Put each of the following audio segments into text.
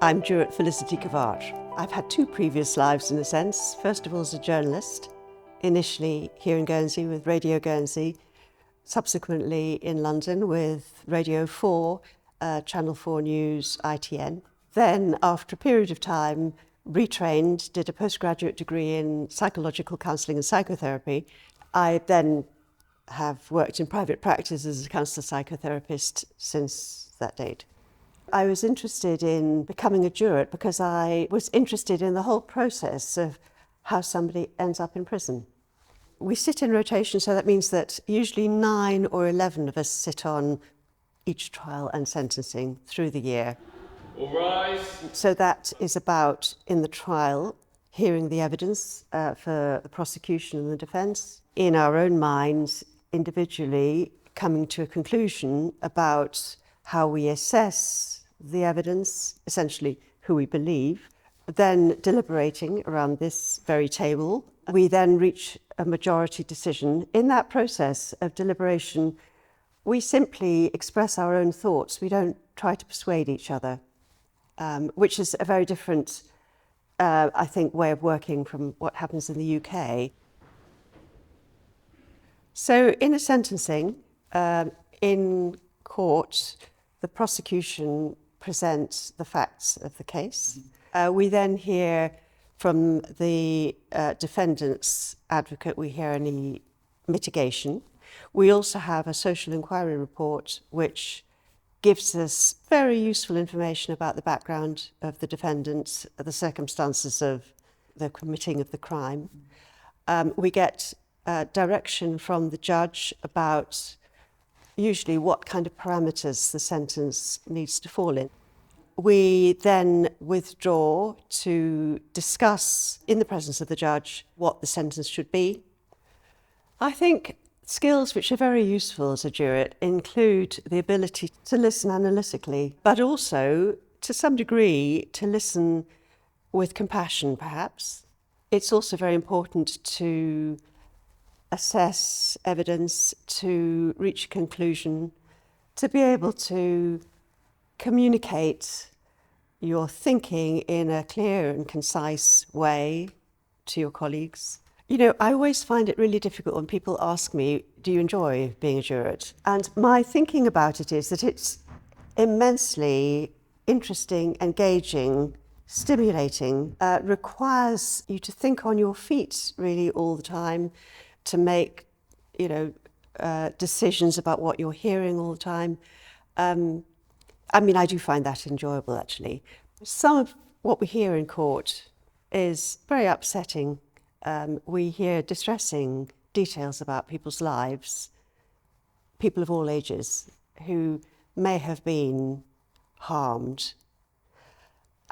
I'm Jurat Felicity Quevâtre. I've had two previous lives in a sense. First of all as a journalist, initially here in Guernsey with Radio Guernsey, subsequently in London with Radio 4, Channel 4 News, ITN. Then after a period of time, retrained, did a postgraduate degree in psychological counselling and psychotherapy. I then have worked in private practice as a counsellor psychotherapist since that date. I was interested in becoming a jurat because I was interested in the whole process of how somebody ends up in prison. We sit in rotation, so that means that usually 9 or 11 of us sit on each trial and sentencing through the year. All rise. So that is about, in the trial, hearing the evidence for the prosecution and the defence, in our own minds, individually, coming to a conclusion about how we assess the evidence, essentially who we believe, then deliberating around this very table. We then reach a majority decision. In that process of deliberation, we simply express our own thoughts. We don't try to persuade each other, which is a very different, I think, way of working from what happens in the UK. So in a sentencing, in court, the prosecution presents the facts of the case. We then hear from the defendant's advocate, we hear any mitigation. We also have a social inquiry report which gives us very useful information about the background of the defendant, the circumstances of the committing of the crime. We get direction from the judge about usually what kind of parameters the sentence needs to fall in. We then withdraw to discuss in the presence of the judge what the sentence should be. I think skills which are very useful as a jurat include the ability to listen analytically, but also to some degree to listen with compassion perhaps. It's also very important to assess evidence, to reach a conclusion, to be able to communicate your thinking in a clear and concise way to your colleagues. You know, I always find it really difficult when people ask me, do you enjoy being a jurat? And my thinking about it is that it's immensely interesting, engaging, stimulating, requires you to think on your feet really all the time, to make, decisions about what you're hearing all the time. I do find that enjoyable, actually. Some of what we hear in court is very upsetting. We hear distressing details about people's lives, people of all ages who may have been harmed.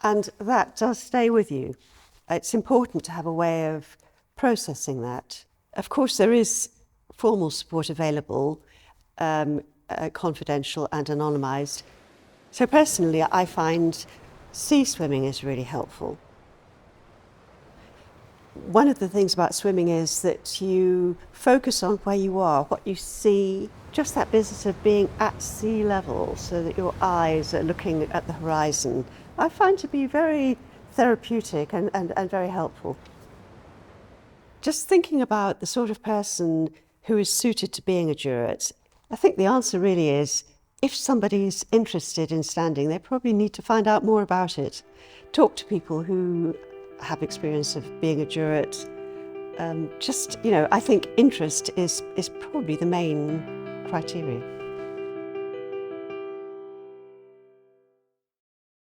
And that does stay with you. It's important to have a way of processing that. Of course, there is formal support available, confidential and anonymised. So personally, I find sea swimming is really helpful. One of the things about swimming is that you focus on where you are, what you see, just that business of being at sea level so that your eyes are looking at the horizon, I find to be very therapeutic and very helpful. Just thinking about the sort of person who is suited to being a jurat, I think the answer really is, if somebody's interested in standing, they probably need to find out more about it. Talk to people who have experience of being a jurat. I think interest is probably the main criteria.